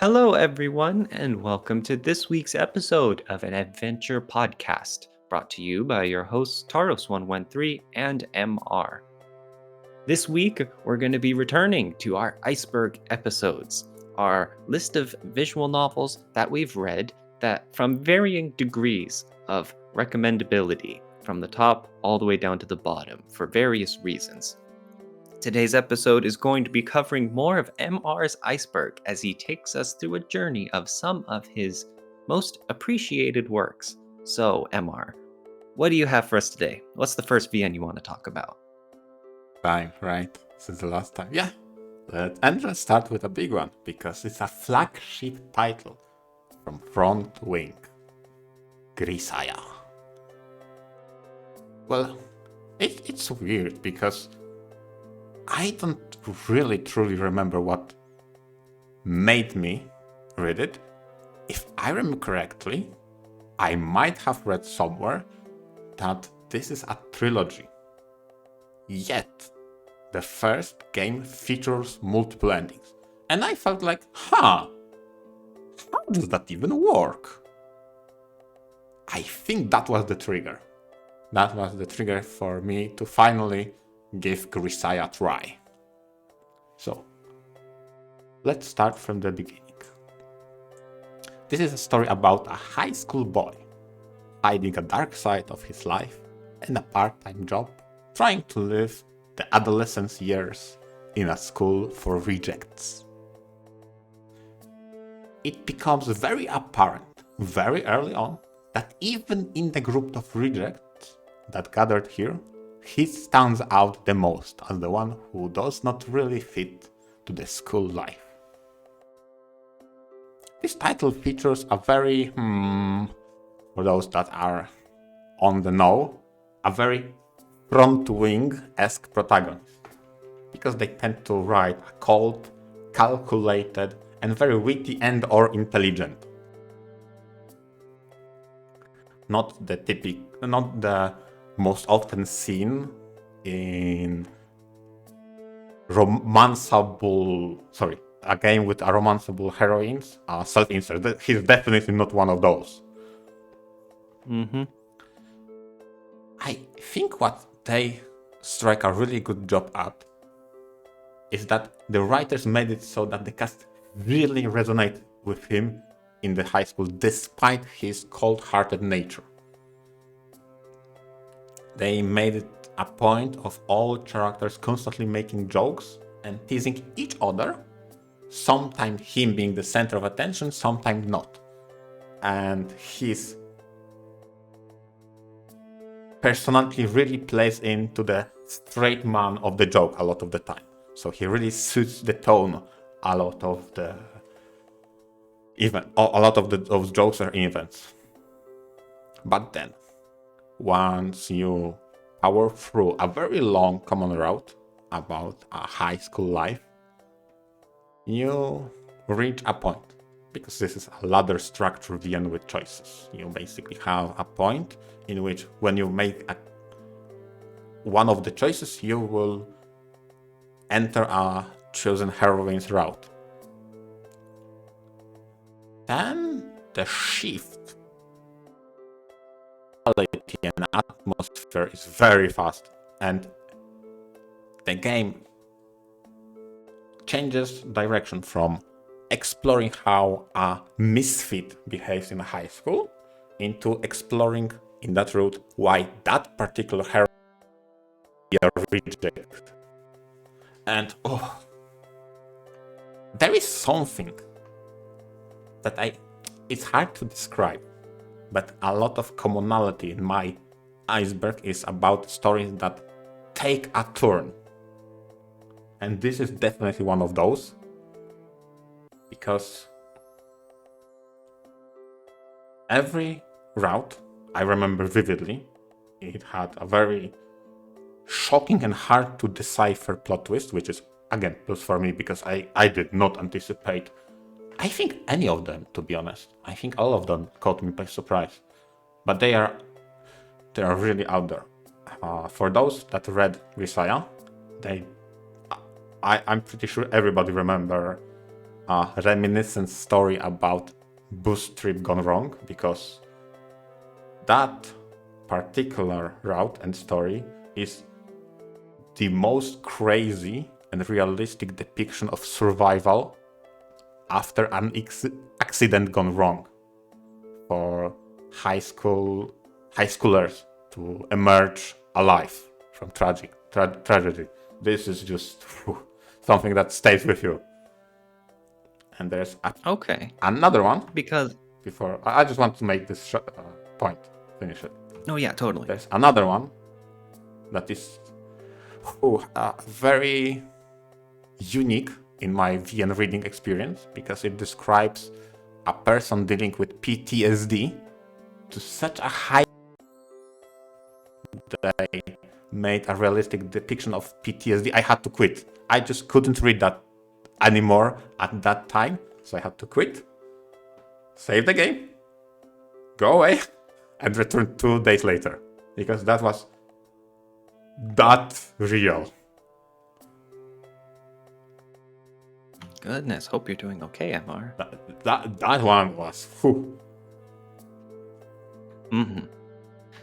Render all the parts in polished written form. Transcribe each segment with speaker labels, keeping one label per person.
Speaker 1: Hello, everyone, and welcome to this week's episode of an VNture podcast, brought to you by your hosts Taros113 and MR. This week, we're going to be returning to our Iceberg episodes, our list of visual novels that we've read that from varying degrees of recommendability, from the top all the way down to the bottom, for various reasons. Today's episode is going to be covering more of MR's Iceberg as he takes us through a journey of some of his most appreciated works. So, MR, what do you have for us today? What's the first VN you want to talk about?
Speaker 2: Time, right? Since the last time. Yeah. Let's start with a big one, because it's a flagship title from Front Wing. Grisaya. Well, it's weird because I don't really truly remember what made me read it. If I remember correctly, I might have read somewhere that this is a trilogy. Yet, the first game features multiple endings. And I felt like, how does that even work? I think that was the trigger. That was the trigger for me to finally give Grisaya a try. So, let's start from the beginning. This is a story about a high school boy hiding a dark side of his life and a part-time job, trying to live the adolescence years in a school for rejects. It becomes very apparent very early on that even in the group of rejects that gathered here, he stands out the most as the one who does not really fit to the school life. This title features a very, for those that are on the know, a very Front Wing-esque protagonist, because they tend to write a cold, calculated, and very witty and or intelligent. Not the most often seen in a game with a romanceable heroines, self-insert. He's definitely not one of those. I think what they strike a really good job at is that the writers made it so that the cast really resonated with him in the high school despite his cold-hearted nature. They made it a point of all characters constantly making jokes and teasing each other, sometimes him being the center of attention, sometimes not. And his personality really plays into the straight man of the joke a lot of the time. So he really suits the tone a lot of those jokes are events. But then, once you power through a very long common route about a high school life, you reach a point, because this is a ladder structure VN with choices. You basically have a point in which when you make one of the choices, you will enter a chosen heroine's route. Then the shift quality and atmosphere is very fast, and the game changes direction from exploring how a misfit behaves in a high school into exploring in that route why that particular hero is rejected. And there is something that it's hard to describe, but a lot of commonality in my Iceberg is about stories that take a turn. And this is definitely one of those, because every route, I remember vividly, it had a very shocking and hard to decipher plot twist, which is, again, plus for me, because I did not anticipate, I think, any of them, to be honest. I think all of them caught me by surprise. But they are really out there. For those that read Grisaya, I'm pretty sure everybody remember a reminiscent story about bus trip gone wrong, because that particular route and story is the most crazy and realistic depiction of survival after an accident gone wrong for high schoolers to emerge alive from tragedy. This is just something that stays with you. And there's another one.
Speaker 1: Because
Speaker 2: Before I just want to make this point, finish it.
Speaker 1: oh yeah, totally.
Speaker 2: There's another one that is very unique in my VN reading experience, because it describes a person dealing with PTSD to such a high that I made a realistic depiction of PTSD. I had to quit. I just couldn't read that anymore at that time, so I had to quit, save the game, go away, and return 2 days later, because that was that real.
Speaker 1: Goodness, hope you're doing okay, MR.
Speaker 2: That one was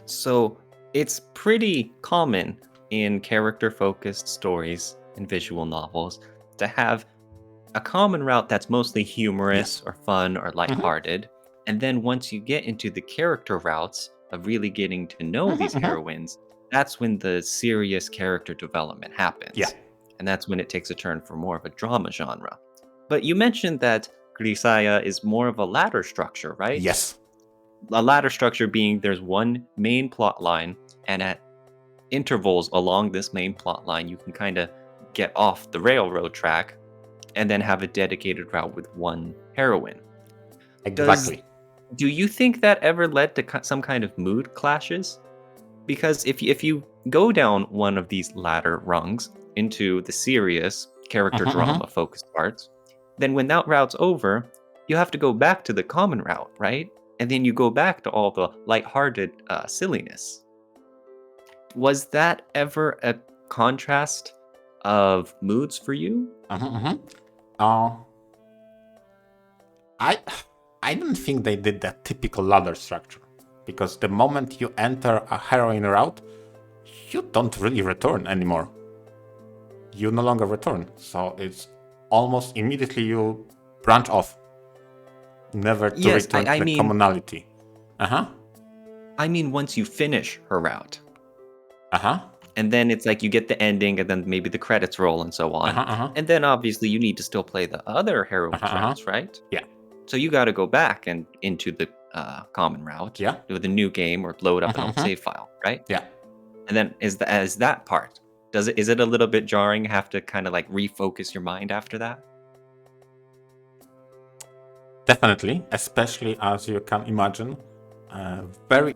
Speaker 1: So it's pretty common in character-focused stories and visual novels to have a common route that's mostly humorous or fun or lighthearted. And then once you get into the character routes of really getting to know these heroines, that's when the serious character development happens.
Speaker 2: Yeah.
Speaker 1: And that's when it takes a turn for more of a drama genre. But you mentioned that Grisaya is more of a ladder structure, right?
Speaker 2: Yes.
Speaker 1: A ladder structure being there's one main plot line, and at intervals along this main plot line, you can kind of get off the railroad track and then have a dedicated route with one heroine.
Speaker 2: Exactly.
Speaker 1: Do you think that ever led to some kind of mood clashes? Because if you go down one of these ladder rungs into the serious character drama focused parts, then when that route's over, you have to go back to the common route, right? And then you go back to all the lighthearted silliness. Was that ever a contrast of moods for you?
Speaker 2: I don't think they did that typical ladder structure, because the moment you enter a heroine route, you don't really return anymore. You no longer return, so it's almost immediately you branch off, never to return to the commonality.
Speaker 1: I mean, once you finish her route.
Speaker 2: Uh-huh.
Speaker 1: And then it's like you get the ending, and then maybe the credits roll and so on. And then obviously you need to still play the other heroine routes, right?
Speaker 2: Yeah.
Speaker 1: So you got to go back and into the common route with a new game or load up an old save file, right?
Speaker 2: Yeah.
Speaker 1: And then is that part? Is it a little bit jarring? Have to kind of like refocus your mind after that?
Speaker 2: Definitely, especially as you can imagine, very.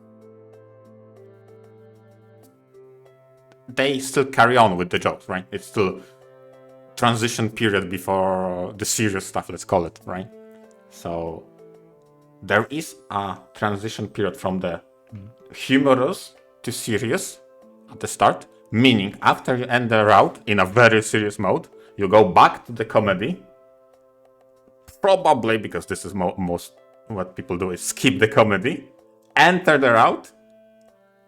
Speaker 2: They still carry on with the jokes, right? It's still transition period before the serious stuff, let's call it, right? So there is a transition period from the humorous to serious at the start, meaning after you end the route in a very serious mode, you go back to the comedy. Probably because this is most what people do is skip the comedy, enter the route,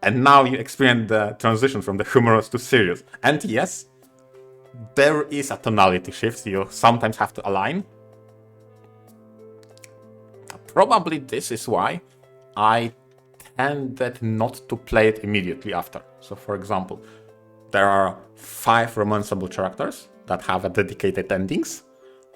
Speaker 2: and now you experience the transition from the humorous to serious. And yes, there is a tonality shift. You sometimes have to align. Probably this is why I tended not to play it immediately after. So for example, there are 5 romanceable characters that have a dedicated endings.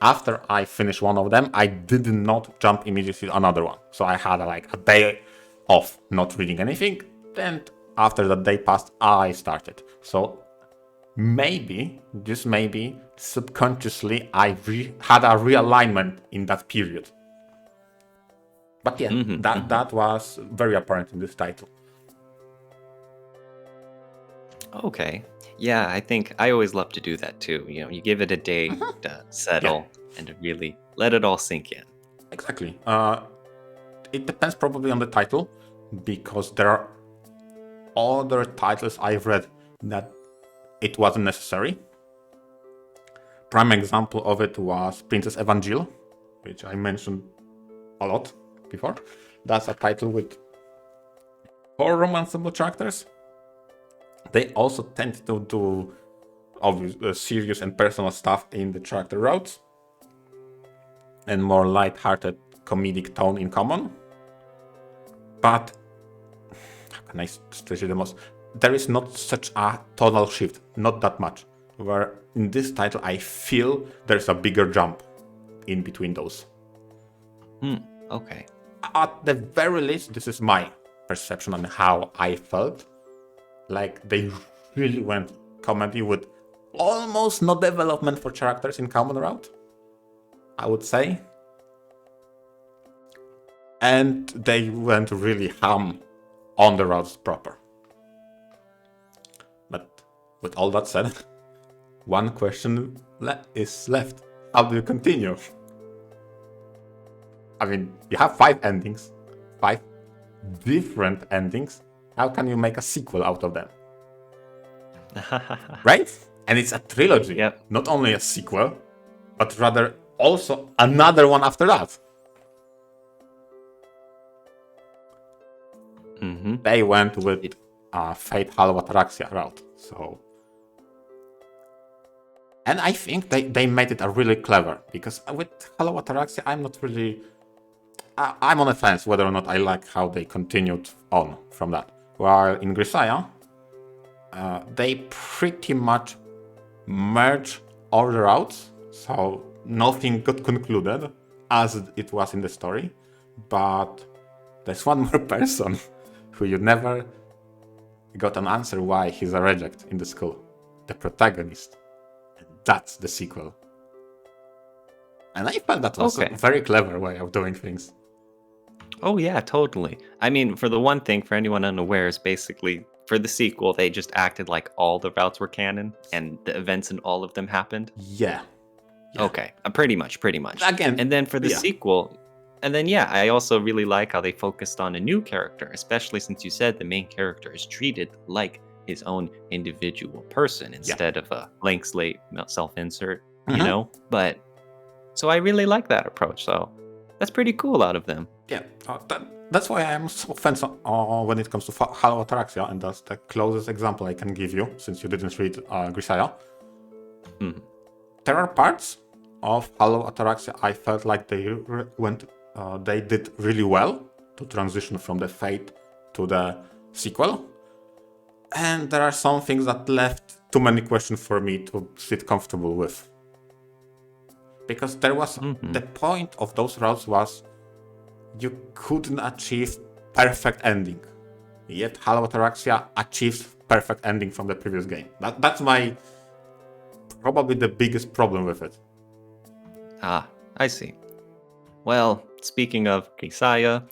Speaker 2: After I finished one of them, I did not jump immediately to another one. So I had a day off not reading anything. Then after that day passed, I started. So maybe, just maybe, subconsciously I had a realignment in that period. But yeah, that was very apparent in this title.
Speaker 1: Okay. Yeah, I think I always love to do that too. You know, you give it a day to settle and to really let it all sink in.
Speaker 2: Exactly. It depends probably on the title, because there are other titles I've read that it wasn't necessary. prime example of it was Princess Evangel, which I mentioned a lot before. That's a title with 4 romanceable characters. They also tend to do serious and personal stuff in the character routes, and more light-hearted comedic tone in common. But how can I stretch it the most? There is not such a tonal shift, not that much. Where in this title I feel there's a bigger jump in between those.
Speaker 1: Okay.
Speaker 2: At the very least, this is my perception on how I felt. Like they really went comedy with almost no development for characters in common route, I would say. And they went really ham on the routes proper. But with all that said, one question is left. How do you continue? I mean, you have 5 endings, 5 different endings. How can you make a sequel out of them? Right? And it's a trilogy.
Speaker 1: Yep.
Speaker 2: Not only a sequel, but rather also another one after that. They went with Fate Hollow Ataraxia route. So, and I think they made it a really clever, because with Hollow Ataraxia, I'm not really... I'm on the fence whether or not I like how they continued on from that. While in Grisaya, they pretty much merge all the routes, so nothing got concluded as it was in the story. But there's one more person who you never got an answer why he's a reject in the school. The protagonist. And that's the sequel. And I felt that was a very clever way of doing things.
Speaker 1: Oh, yeah, totally. I mean, for the one thing, for anyone unaware, is basically, for the sequel, they just acted like all the routes were canon, and the events in all of them happened?
Speaker 2: Yeah.
Speaker 1: Okay, pretty much.
Speaker 2: Again,
Speaker 1: and then for the sequel, and then, yeah, I also really like how they focused on a new character, especially since you said the main character is treated like his own individual person instead of a blank slate self-insert, you know? But, so I really like that approach, so that's pretty cool out of them.
Speaker 2: Yeah, that's why I am so offensive when it comes to Hollow Ataraxia, and that's the closest example I can give you, since you didn't read Grisaya. There are parts of Hollow Ataraxia I felt like they did really well to transition from the Fate to the sequel. And there are some things that left too many questions for me to sit comfortable with. Because there was the point of those routes was you couldn't achieve perfect ending. Yet Hollow Ataraxia achieves perfect ending from the previous game. That's my probably the biggest problem with it.
Speaker 1: Ah, I see. Well, speaking of Grisaya,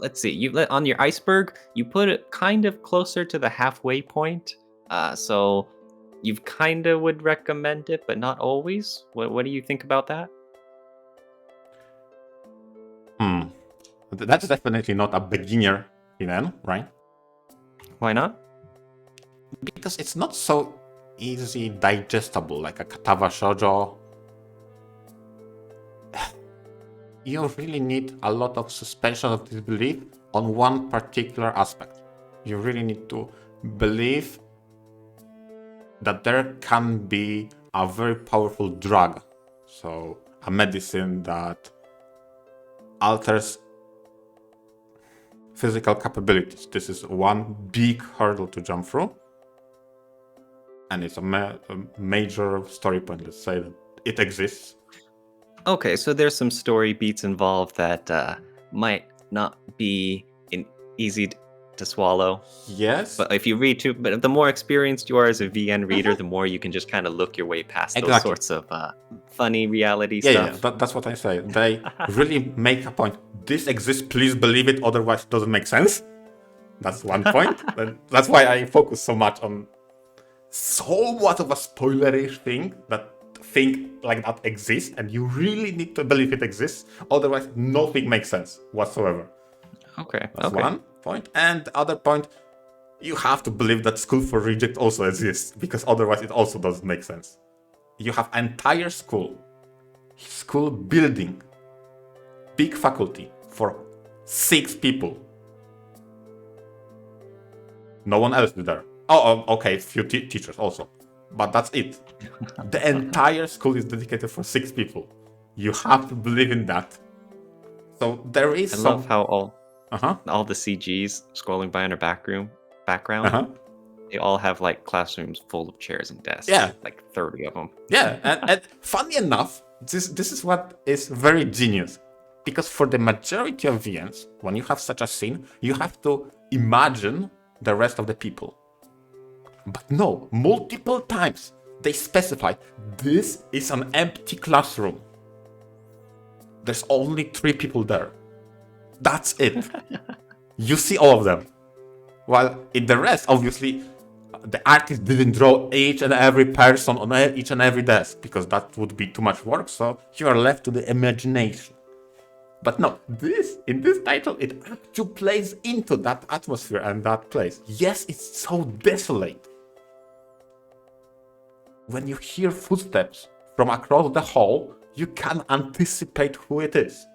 Speaker 1: let's see. On your Iceberg, you put it kind of closer to the halfway point. So you kind of would recommend it, but not always. What do you think about that?
Speaker 2: That's definitely not a beginner event, right?
Speaker 1: Why not?
Speaker 2: Because it's not so easy digestible like a Katava Shoujo. You really need a lot of suspension of disbelief on one particular aspect. You really need to believe that there can be a very powerful drug, so a medicine that alters physical capabilities. This is one big hurdle to jump through, and it's a major story point. Let's say that it exists.
Speaker 1: Okay, so there's some story beats involved that might not be easy to swallow.
Speaker 2: Yes.
Speaker 1: But if you read but the more experienced you are as a VN reader, the more you can just kind of look your way past those sorts of funny reality stuff.
Speaker 2: Yeah, that's what I say. They really make a point. This exists, please believe it, otherwise it doesn't make sense. That's one point. That's why I focus so much on somewhat of a spoilerish thing like that exists, and you really need to believe it exists, otherwise nothing makes sense whatsoever.
Speaker 1: Okay.
Speaker 2: That's one point. And the other point, you have to believe that School for Reject also exists, because otherwise it also doesn't make sense. you have entire school building, big faculty for 6 people. No one else is there. Okay, few teachers also, but that's it. The entire school is dedicated for 6 people. You have to believe in that. So there is
Speaker 1: I
Speaker 2: some.
Speaker 1: love how all the CGs scrolling by in our background, they all have like classrooms full of chairs and desks.
Speaker 2: Yeah.
Speaker 1: Like 30 of them.
Speaker 2: Yeah, and funny enough, this is what is very genius. Because for the majority of VNs, when you have such a scene, you have to imagine the rest of the people. But no, multiple times they specify this is an empty classroom. There's only 3 people there. That's it. You see all of them. While in the rest, obviously, the artist didn't draw each and every person on each and every desk, because that would be too much work, so you are left to the imagination. But no, in this title, it actually plays into that atmosphere and that place. Yes, it's so desolate. When you hear footsteps from across the hall, you can anticipate who it is.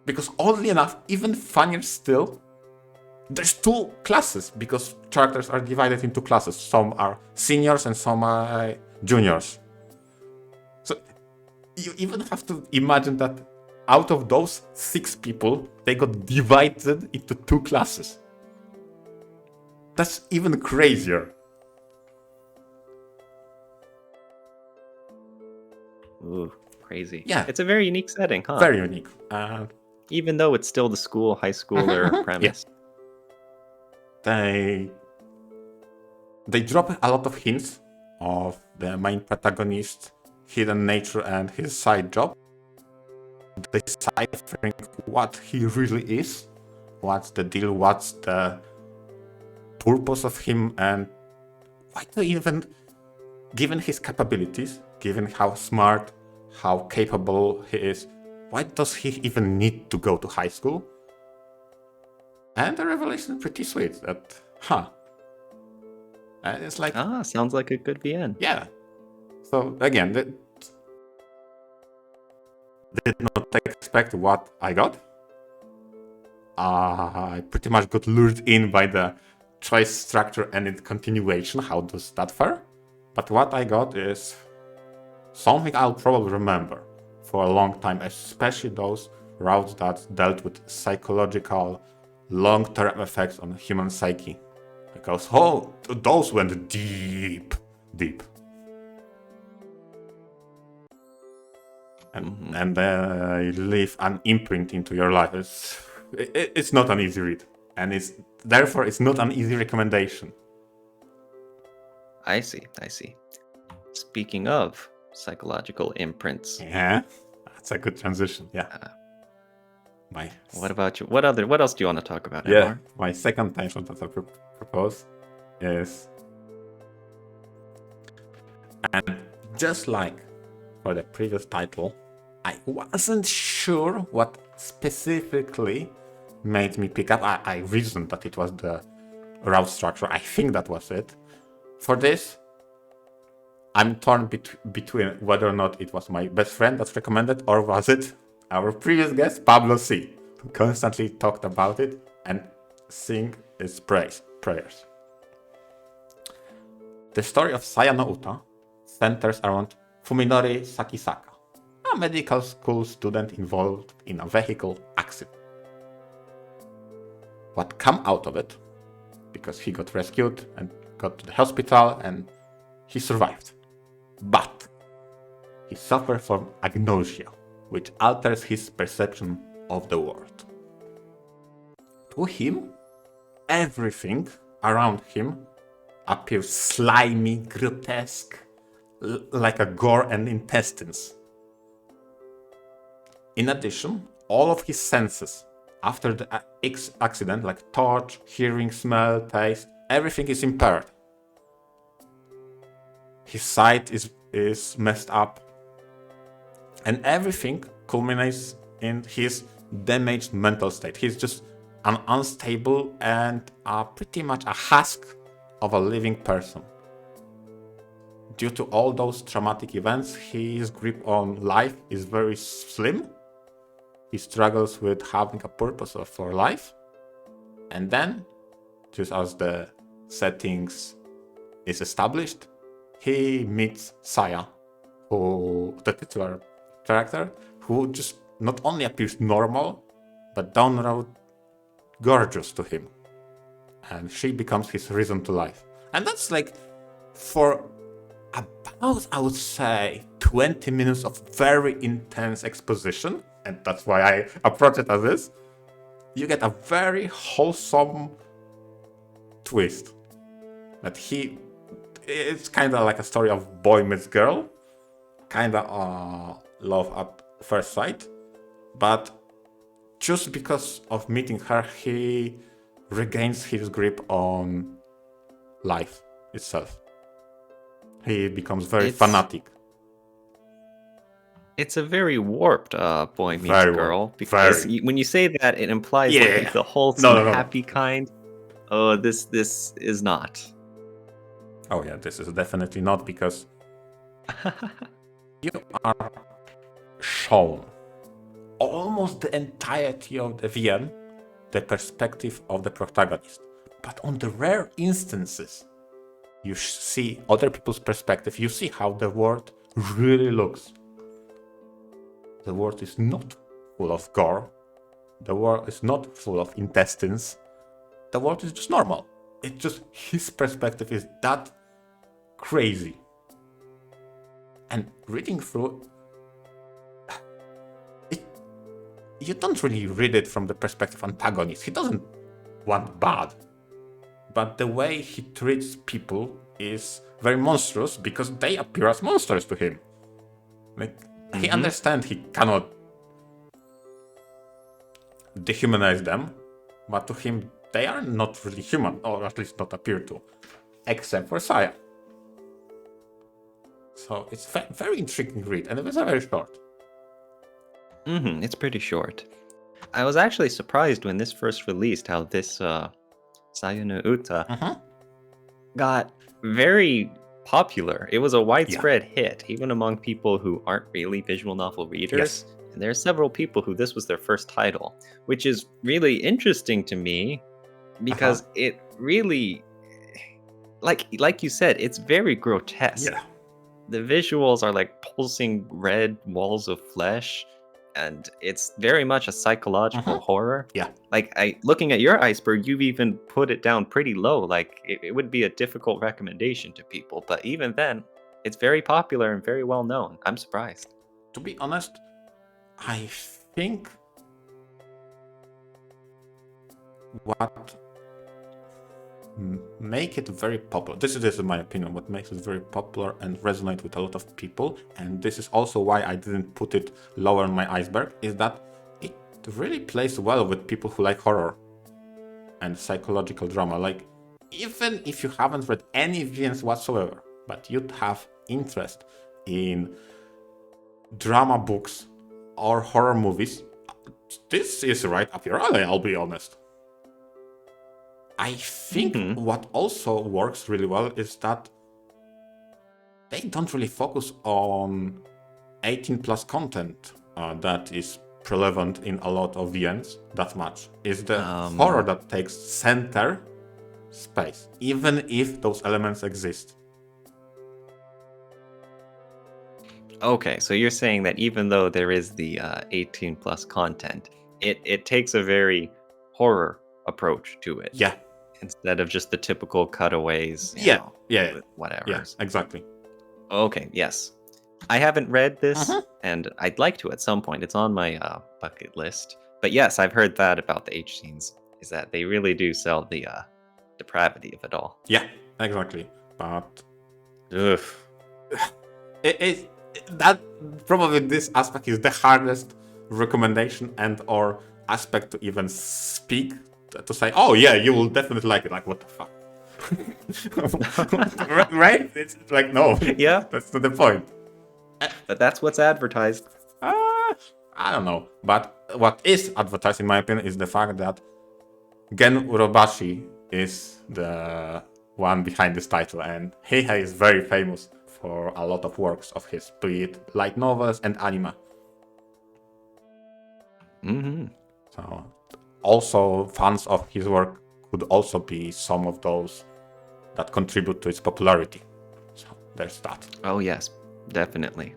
Speaker 2: Because oddly enough, even funnier still, there's 2 classes, because characters are divided into classes. Some are seniors and some are juniors. So you even have to imagine that out of those 6 people, they got divided into 2 classes. That's even crazier.
Speaker 1: Ooh, crazy.
Speaker 2: Yeah.
Speaker 1: It's a very unique setting, huh?
Speaker 2: Very unique.
Speaker 1: Even though it's still the high schooler premise.
Speaker 2: Yes. They drop a lot of hints of the main protagonist's hidden nature and his side job. Deciphering what he really is, what's the deal, what's the purpose of him, and why do even, given his capabilities, given how smart, how capable he is, why does he even need to go to high school? And the revelation is pretty sweet. That, and it's like,
Speaker 1: sounds like a good VN.
Speaker 2: yeah. So again, did not expect what I got. I pretty much got lured in by the choice structure and its continuation. How does that fare? But what I got is something I'll probably remember for a long time, especially those routes that dealt with psychological long-term effects on human psyche. Because those went deep. And they leave an imprint into your life. It's not an easy read, and therefore it's not an easy recommendation.
Speaker 1: I see. Speaking of psychological imprints.
Speaker 2: Yeah, that's a good transition. Yeah.
Speaker 1: What about you? What else do you want to talk about?
Speaker 2: Yeah, my second title that I propose is, and just like for the previous title, I wasn't sure what specifically made me pick up. I reasoned that it was the route structure. I think that was it. For this, I'm torn between whether or not it was my best friend that's recommended, or was it our previous guest, Pablo C., who constantly talked about it and sing his prayers. The story of Sayano Uta centers around Fuminori Sakisaka, a medical school student involved in a vehicle accident. What came out of it, because he got rescued and got to the hospital and he survived. But he suffered from agnosia, which alters his perception of the world. To him, everything around him appears slimy, grotesque, like a gore and intestines. In addition, all of his senses after the accident, like touch, hearing, smell, taste, everything is impaired. His sight is messed up, and everything culminates in his damaged mental state. He's just an unstable and pretty much a husk of a living person. due to all those traumatic events, his grip on life is very slim. He struggles with having a purpose for life. And then, just as the settings is established, he meets Saya, who the titular character, who just not only appears normal, but downright gorgeous to him. And she becomes his reason to life. And that's like, for about, I would say, 20 minutes of very intense exposition, and that's why I approach it as this, you get a very wholesome twist. That it's kind of like a story of boy meets girl, kind of love at first sight, but just because of meeting her, he regains his grip on life itself. He becomes very fanatic.
Speaker 1: It's a very warped boy meets girl, because when you say that, it implies like the wholesome, happy kind. Oh, this is not.
Speaker 2: Oh yeah, this is definitely not, because you are shown almost the entirety of the VN, the perspective of the protagonist. But on the rare instances you see other people's perspective, you see how the world really looks. The world is not full of gore. The world is not full of intestines. The world is just normal. It's just his perspective is that crazy. And reading through it, you don't really read it from the perspective of antagonist. He doesn't want bad. But the way he treats people is very monstrous, because they appear as monsters to him. Like, he understands he cannot dehumanize them, but to him they are not really human, or at least not appear to, except for Saya. So it's a very intriguing read, and it was very short.
Speaker 1: It's pretty short. I was actually surprised when this first released how this Saya no Uta got very popular. It was a widespread hit, even among people who aren't really visual novel readers.
Speaker 2: Yes.
Speaker 1: And there are several people who this was their first title, which is really interesting to me, because it really, like you said, it's very grotesque.
Speaker 2: Yeah.
Speaker 1: The visuals are like pulsing red walls of flesh, and it's very much a psychological horror.
Speaker 2: Yeah.
Speaker 1: Like, looking at your Iceberg, you've even put it down pretty low. Like, it would be a difficult recommendation to people, but even then, it's very popular and very well known. I'm surprised.
Speaker 2: To be honest, I think what make it very popular, this is my opinion, what makes it very popular and resonate with a lot of people, and this is also why I didn't put it lower on my Iceberg, is that it really plays well with people who like horror and psychological drama. Like, even if you haven't read any VNs whatsoever, but you'd have interest in drama books or horror movies, this is right up your alley, I'll be honest. I think what also works really well is that they don't really focus on 18 plus content that is prevalent in a lot of VNs that much. It's the horror that takes center space, even if those elements exist.
Speaker 1: Okay, so you're saying that even though there is the 18 plus content, it takes a very horror approach to it.
Speaker 2: Yeah.
Speaker 1: Instead of just the typical cutaways.
Speaker 2: Yeah.
Speaker 1: Whatever.
Speaker 2: Yeah, exactly.
Speaker 1: Okay, yes. I haven't read this, and I'd like to at some point. It's on my bucket list. But yes, I've heard that about the H scenes, is that they really do sell the depravity of it all.
Speaker 2: Yeah, exactly. But
Speaker 1: Ugh.
Speaker 2: That probably this aspect is the hardest recommendation and or aspect to even speak, to say, oh yeah, you will definitely like it. Like, what the fuck? Right? It's like, no.
Speaker 1: Yeah.
Speaker 2: That's not the point.
Speaker 1: But that's what's advertised.
Speaker 2: I don't know. But what is advertised, in my opinion, is the fact that Gen Urobashi is the one behind this title, and he is very famous for a lot of works of his, be it light novels and anime. So also fans of his work could also be some of those that contribute to its popularity. So there's that.
Speaker 1: Oh yes, definitely.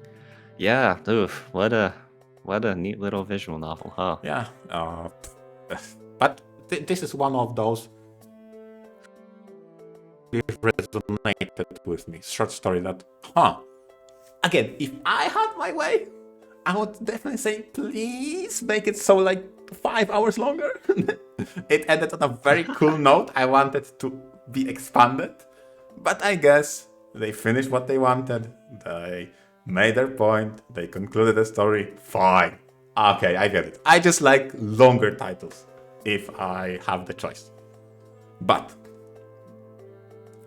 Speaker 1: Yeah, oof, what a neat little visual novel, huh?
Speaker 2: Yeah, but this is one of those resonated with me. Short story that, again, if I had my way, I would definitely say, please make it so like 5 hours longer. It ended on a very cool note. I wanted to be expanded, but I guess they finished what they wanted. They made their point. They concluded the story. Fine. Okay, I get it. I just like longer titles if I have the choice. But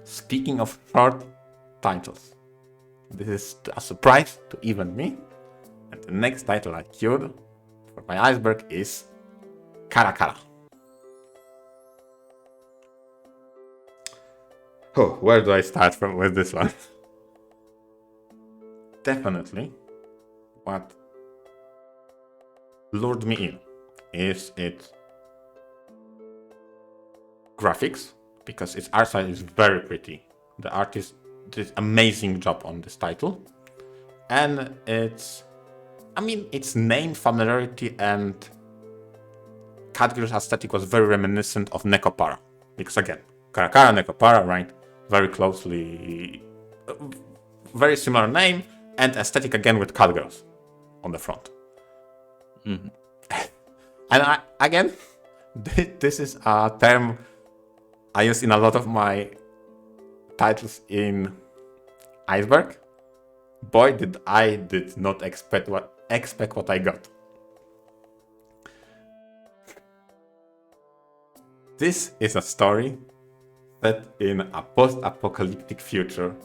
Speaker 2: speaking of short titles, this is a surprise to even me. And the next title I queued for my Iceberg is Kara Kara. Oh, where do I start from with this one? Definitely, what lured me in is its graphics, because its art style is very pretty. The artist did amazing job on this title, and its name familiarity and Catgirl's aesthetic was very reminiscent of Nekopara, because again, Karakara, Nekopara, right? Very closely, very similar name and aesthetic again with Catgirls on the front. And again, this is a term I use in a lot of my titles in Iceberg. Boy, did not expect what I got. This is a story set in a post-apocalyptic future.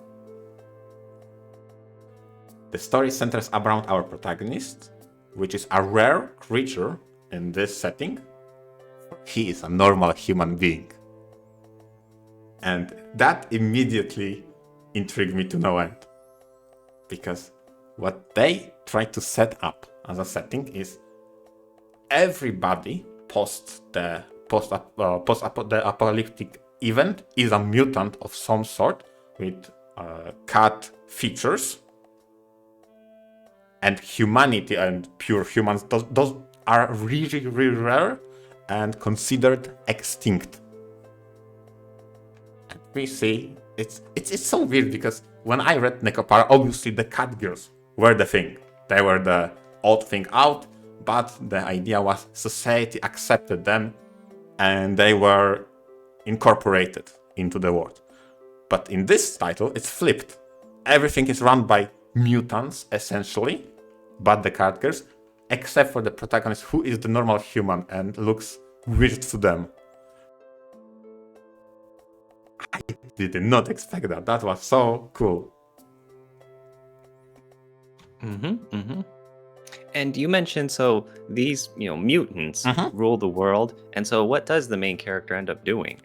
Speaker 2: The story centers around our protagonist, which is a rare creature in this setting. He is a normal human being. And that immediately intrigued me to no end. Because what they try to set up as a setting is everybody post the apocalyptic event is a mutant of some sort with cat features. And humanity and pure humans, those are really, really rare and considered extinct. And we see, it's so weird because when I read Nekopara, obviously the cat girls were the thing. They were the odd thing out, but the idea was society accepted them and they were incorporated into the world. But in this title, it's flipped. Everything is run by mutants, essentially, but the characters, except for the protagonist, who is the normal human and looks weird to them. I did not expect that. That was so cool.
Speaker 1: And you mentioned, so these, mutants rule the world. And so what does the main character end up doing?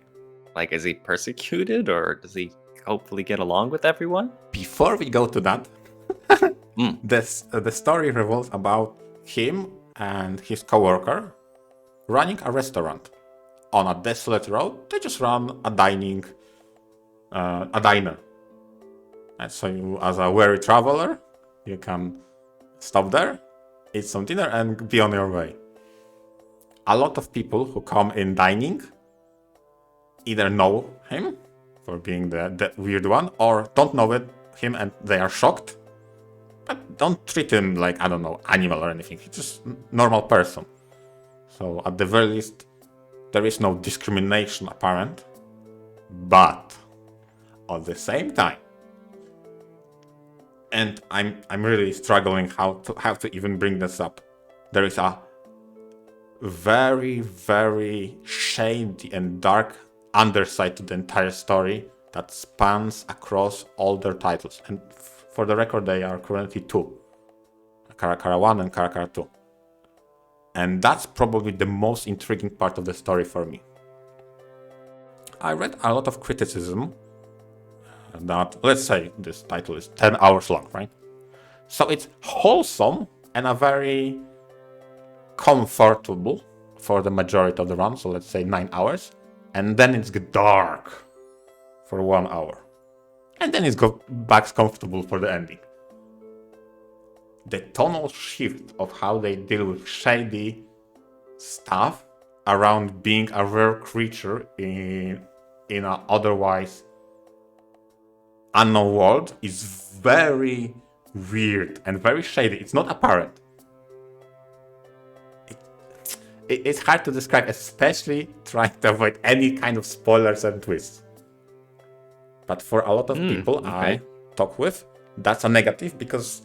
Speaker 1: Like, is he persecuted or does he hopefully get along with everyone?
Speaker 2: Before we go to that, the story revolves about him and his coworker running a restaurant on a desolate road. They just run a diner. And so you, as a weary traveler, you can stop there, eat some dinner, and be on your way. A lot of people who come in dining either know him for being the weird one, or don't know him and they are shocked. But don't treat him like, I don't know, animal or anything. He's just a normal person. So at the very least, there is no discrimination apparent. But at the same time, and I'm really struggling how to even bring this up. There is a very, very shady and dark underside to the entire story that spans across all their titles. And for the record, they are currently 2. Kara Kara 1 and Kara Kara 2. And that's probably the most intriguing part of the story for me. I read a lot of criticism that, let's say this title is 10 hours long, right? So it's wholesome and a very comfortable for the majority of the run, so let's say 9 hours, and then it's dark for 1 hour. And then it's back comfortable for the ending. The tonal shift of how they deal with shady stuff around being a rare creature in an otherwise unknown world is very weird and very shady. It's not apparent. It's hard to describe, especially trying to avoid any kind of spoilers and twists. But for a lot of people I talk with, that's a negative because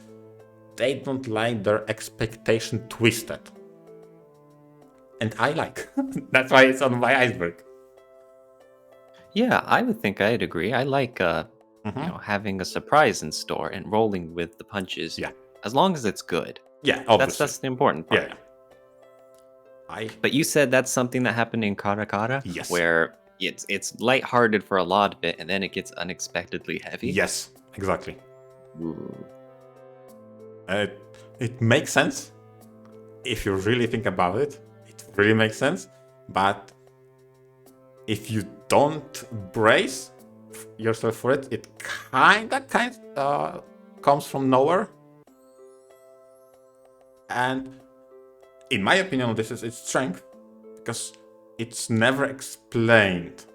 Speaker 2: they don't like their expectation twisted. And I like. That's why it's on my iceberg.
Speaker 1: Yeah, I would think I'd agree. I like having a surprise in store and rolling with the punches.
Speaker 2: Yeah.
Speaker 1: As long as it's good.
Speaker 2: Yeah, obviously.
Speaker 1: That's the important part.
Speaker 2: Yeah.
Speaker 1: But you said that's something that happened in Karakara?
Speaker 2: Yes.
Speaker 1: Where it's lighthearted for a lot of it and then it gets unexpectedly heavy?
Speaker 2: Yes, exactly.
Speaker 1: Ooh.
Speaker 2: It makes sense. If you really think about it, it really makes sense. But if you don't brace yourself for it, it kind of comes from nowhere. And in my opinion, this is its strength because it's never explained.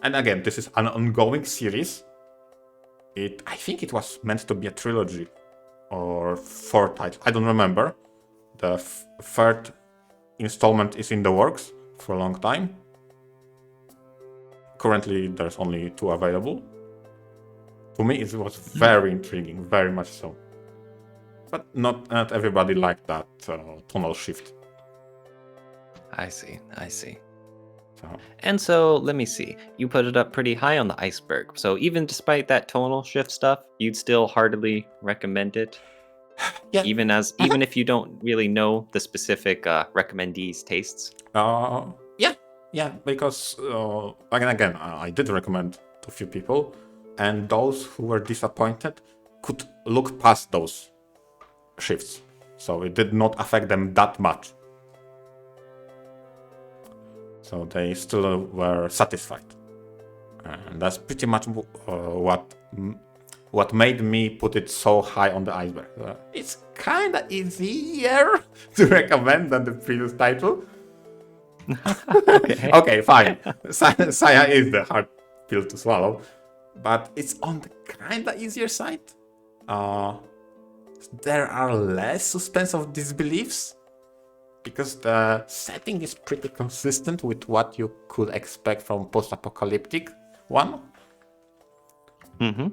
Speaker 2: And again, this is an ongoing series. I think it was meant to be a trilogy or 4 titles. I don't remember. The third installment is in the works for a long time. Currently, there's only 2 available. To me, it was very intriguing, very much so. But not everybody liked that tonal shift.
Speaker 1: I see.
Speaker 2: So.
Speaker 1: And so, let me see. You put it up pretty high on the iceberg. So even despite that tonal shift stuff, you'd still heartily recommend it?
Speaker 2: Yeah.
Speaker 1: Even if you don't really know the specific recommendees' tastes?
Speaker 2: Yeah, because again, I did recommend to a few people, and those who were disappointed could look past those shifts. So it did not affect them that much. So they still were satisfied. And that's pretty much what made me put it so high on the iceberg. It's kind of easier to recommend than the previous title. Okay, fine. Saya is the hard pill to swallow, but it's on the kind of easier side. There are less suspense of disbeliefs because the setting is pretty consistent with what you could expect from post-apocalyptic one.
Speaker 1: Mm-hmm.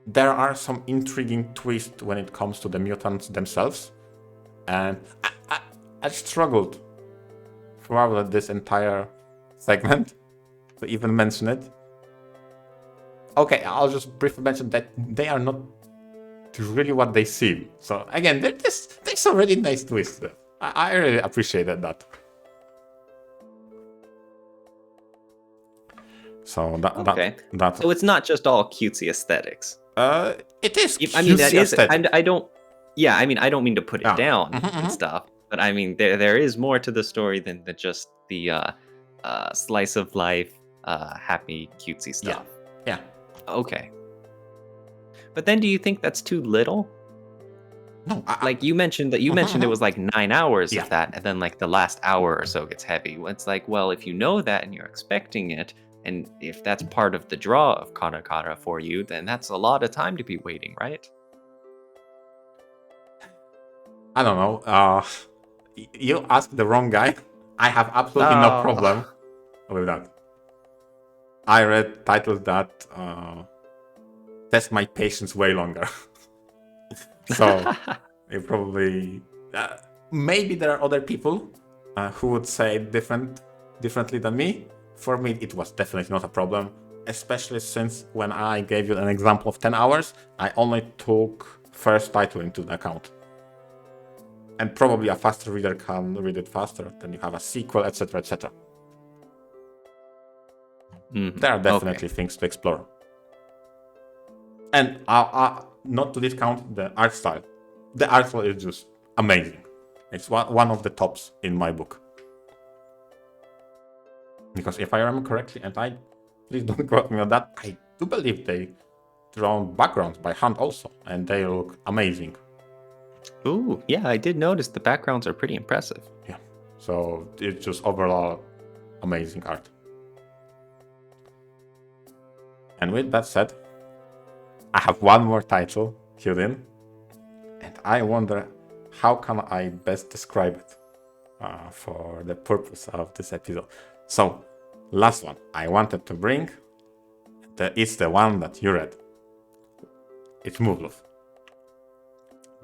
Speaker 2: There are some intriguing twists when it comes to the mutants themselves, and I struggled throughout this entire segment to even mention it. Okay, I'll just briefly mention that they are not really what they seem. So again, there's a really nice twist there. I really appreciated that. So that.
Speaker 1: So it's not just all cutesy aesthetics.
Speaker 2: It is.
Speaker 1: I mean, that is.
Speaker 2: Aesthetic.
Speaker 1: I don't. Yeah, I mean, I don't mean to put it down and stuff, but I mean, there is more to the story than just the slice of life, happy cutesy stuff.
Speaker 2: Yeah.
Speaker 1: Okay. But then, do you think that's too little?
Speaker 2: No.
Speaker 1: Like you mentioned it was like 9 hours of that, and then like the last hour or so gets heavy. It's like, well, if you know that and you're expecting it, and if that's part of the draw of Karakara for you, then that's a lot of time to be waiting, right?
Speaker 2: I don't know. You asked the wrong guy. I have absolutely no problem with that. I read titles that test my patience way longer. So it probably maybe there are other people who would say differently than me. For me, it was definitely not a problem, especially since when I gave you an example of 10 hours, I only took first title into the account. And probably a faster reader can read it faster, then you have a sequel, etc., etc. There are definitely things to explore. And not to discount the art style. The art style is just amazing. It's one of the tops in my book. Because if I remember correctly, and please don't quote me on that, I do believe they drawn backgrounds by hand also, and they look amazing.
Speaker 1: Ooh, yeah, I did notice the backgrounds are pretty impressive.
Speaker 2: Yeah, so it's just overall amazing art. And with that said, I have one more title queued in, and I wonder how can I best describe it for the purpose of this episode. So, last one I wanted to bring, it's the one that you read. It's Muglov.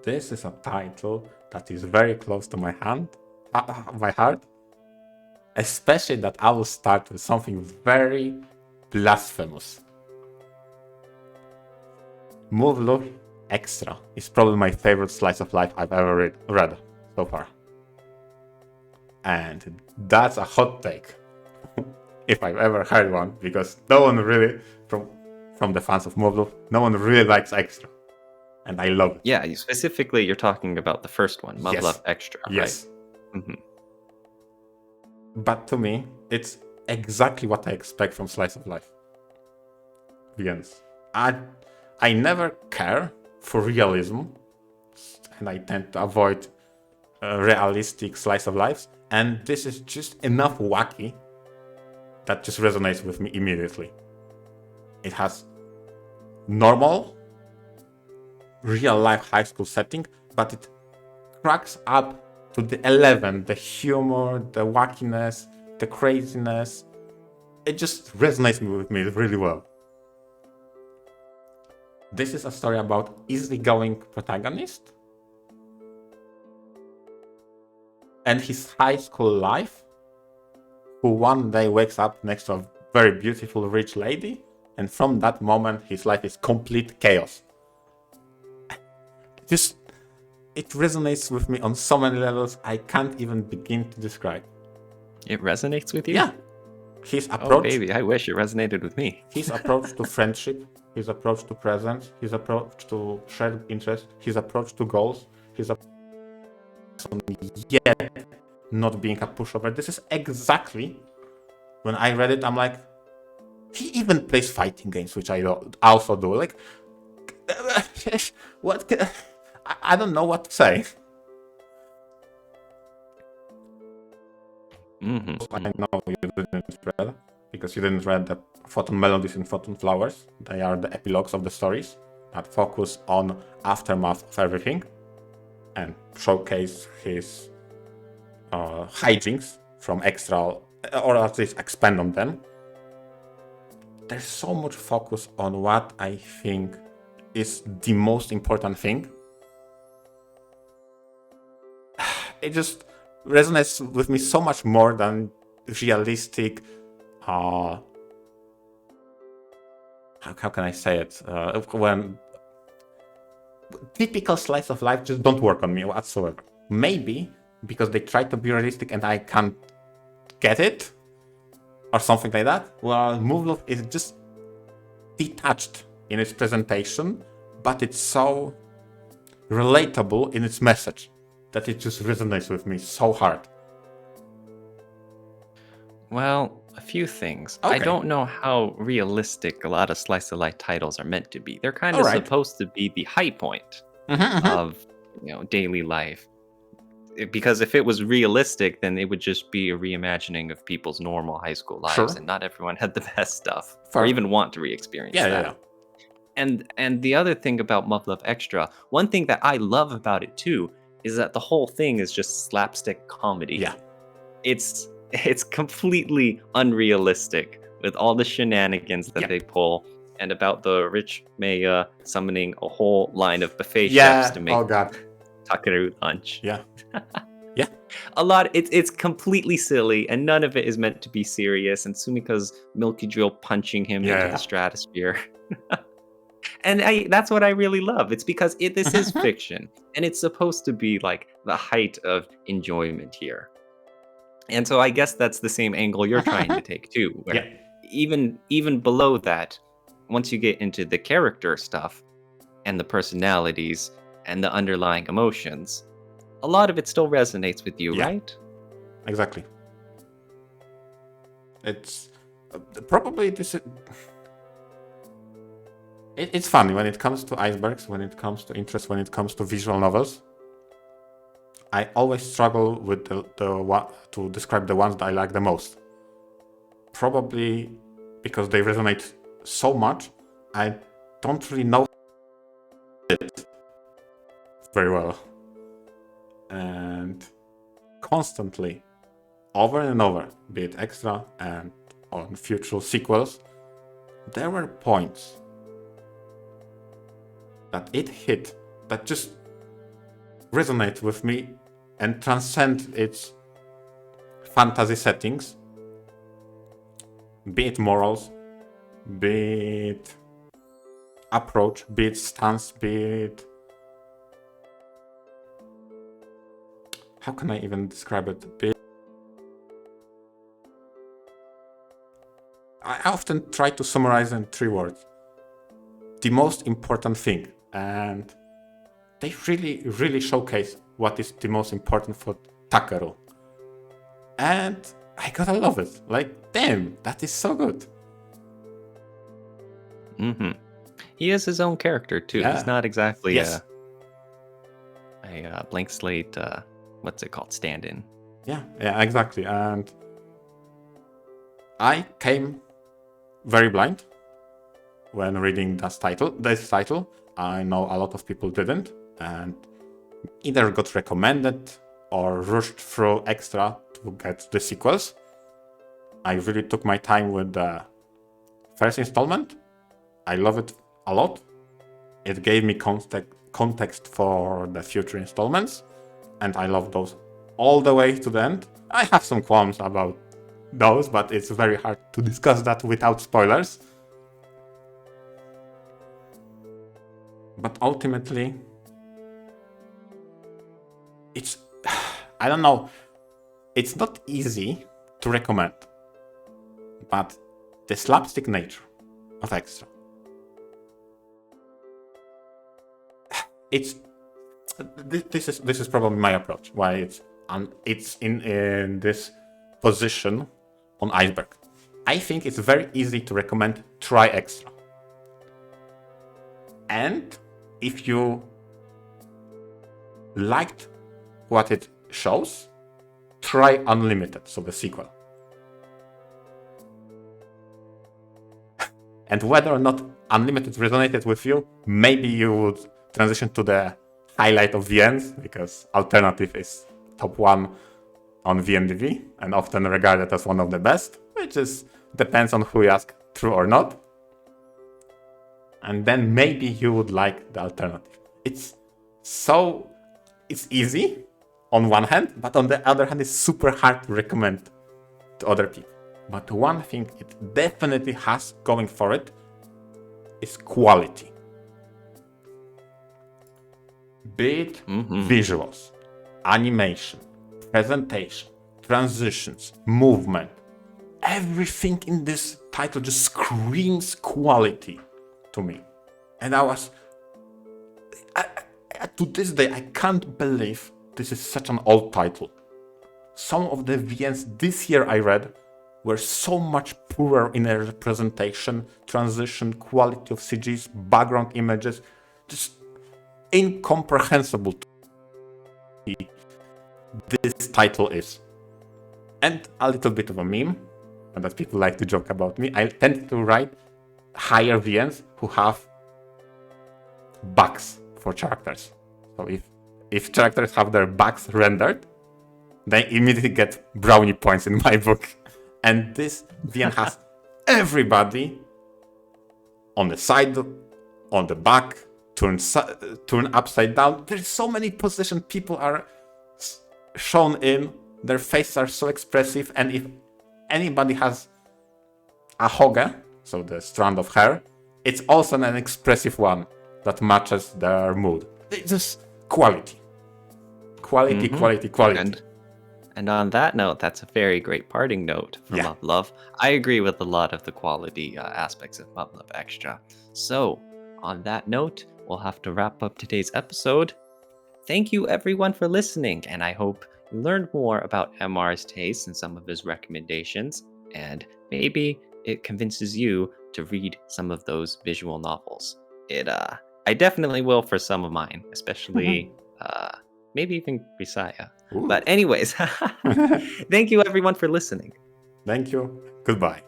Speaker 2: This is a title that is very close to my heart, especially that I will start with something very blasphemous. Muglov Extra is probably my favorite slice of life I've ever read so far. And that's a hot take, if I've ever heard one, because no one really, from the fans of Muglov, no one really likes Extra. And I love it.
Speaker 1: Yeah, specifically, you're talking about the first one, Muglov Extra,
Speaker 2: yes.
Speaker 1: Right? Mm-hmm.
Speaker 2: But to me, it's exactly what I expect from slice of life. Begins. I never care for realism, and I tend to avoid realistic slice of lives. And this is just enough wacky that just resonates with me immediately. It has normal, real-life high school setting, but it cracks up to the 11, the humor, the wackiness, the craziness. It just resonates with me really well. This is a story about easygoing protagonist and his high school life, who one day wakes up next to a very beautiful rich lady, and from that moment his life is complete chaos. It resonates with me on so many levels I can't even begin to describe.
Speaker 1: It resonates with you?
Speaker 2: Yeah. His approach.
Speaker 1: Oh, baby, I wish it resonated with me.
Speaker 2: His approach to friendship, his approach to presence, his approach to shared interest, his approach to goals, his approach yet not being a pushover. This is exactly, when I read it, I'm like, he even plays fighting games, which I also do. Like, what? I don't know what to say.
Speaker 1: Mm-hmm.
Speaker 2: I know you didn't read, because you didn't read the Photon Melodies and Photon Flowers. They are the epilogues of the stories that focus on aftermath of everything and showcase his hijinks from Extra, or at least expand on them. There's so much focus on what I think is the most important thing. It just resonates with me so much more than realistic. How can I say it? When typical slice of life just don't work on me whatsoever. Maybe because they try to be realistic and I can't get it, or something like that. Well, Muglov is just detached in its presentation, but it's so relatable in its message that it just resonates with me so hard.
Speaker 1: Well, a few things.
Speaker 2: Okay.
Speaker 1: I don't know how realistic a lot of slice of life titles are meant to be. They're kind of supposed to be the high point of daily life. Because if it was realistic, then it would just be a reimagining of people's normal high school lives, and not everyone had the best stuff, or even want to re-experience that. Yeah. And the other thing about Muglov Extra, one thing that I love about it too, is that the whole thing is just slapstick comedy.
Speaker 2: Yeah.
Speaker 1: It's completely unrealistic with all the shenanigans that they pull, and about the rich Maya summoning a whole line of buffet chefs to make Takeru lunch.
Speaker 2: Yeah.
Speaker 1: A lot. It's completely silly, and none of it is meant to be serious. And Sumika's Milky Drill punching him into the stratosphere. And that's what I really love. It's because this is fiction, and it's supposed to be like the height of enjoyment here. And so I guess that's the same angle you're trying to take too, where even below that, once you get into the character stuff and the personalities and the underlying emotions, a lot of it still resonates with you,
Speaker 2: Yeah.
Speaker 1: right?
Speaker 2: Exactly. It's probably this. It's funny when it comes to icebergs, when it comes to interest, when it comes to visual novels. I always struggle with the one to describe the ones that I like the most. Probably because they resonate so much, I don't really know it very well. And constantly, over and over, be it extra and on future sequels, there were points that it hit that just resonate with me and transcend its fantasy settings, be it morals, be it approach, be it stance, be it... How can I even describe it? I often try to summarize in 3 words. The most important thing. And they really, really showcase what is the most important for Takeru. And I gotta love it. Like, damn, that is so good.
Speaker 1: Mm-hmm. He is his own character, too.
Speaker 2: Yeah.
Speaker 1: He's not exactly
Speaker 2: Yes.
Speaker 1: a blank slate, what's it called, stand-in.
Speaker 2: Yeah, exactly. And I came very blind when reading this title. I know a lot of people didn't, and either got recommended or rushed through extra to get the sequels. I really took my time with the first installment. I love it a lot. It gave me context for the future installments, and I love those all the way to the end. I have some qualms about those, but it's very hard to discuss that without spoilers. But ultimately, it's... I don't know. It's not easy to recommend, but the slapstick nature of Extra. This is probably my approach. Why it's in this position on Iceberg. I think it's very easy to recommend try Extra. And if you liked what it shows, try Unlimited, so the sequel. And whether or not Unlimited resonated with you, maybe you would transition to the highlight of VNs, because Alternative is top 1 on VNDB and often regarded as one of the best, which is depends on who you ask, true or not. And then maybe you would like the Alternative. It's easy on one hand, but on the other hand, it's super hard to recommend to other people. But one thing it definitely has going for it is quality. Be it visuals, animation, presentation, transitions, movement. Everything in this title just screams quality to me. And to this day, I can't believe this is such an old title. Some of the VNs this year I read were so much poorer in their representation, transition, quality of CGs, background images, just incomprehensible to me this title is. And a little bit of a meme, and that people like to joke about me, I tend to write higher VNs who have bugs for characters. So if characters have their bugs rendered, they immediately get brownie points in my book. And this VN has everybody on the side, on the back, turn upside down. There's so many positions people are shown in. Their faces are so expressive. And if anybody has a hoge, so the strand of hair, it's also an expressive one that matches their mood. It's just quality. Quality.
Speaker 1: And on that note, that's a very great parting note for
Speaker 2: Yeah.
Speaker 1: Muv-Luv. I agree with a lot of the quality aspects of Muv-Luv Extra. So, on that note, we'll have to wrap up today's episode. Thank you everyone for listening, and I hope you learned more about MR's taste and some of his recommendations, and maybe it convinces you to read some of those visual novels. I definitely will for some of mine, especially maybe even Risaya. But
Speaker 2: Ooh.
Speaker 1: anyways, thank you everyone for listening.
Speaker 2: Thank you. Goodbye.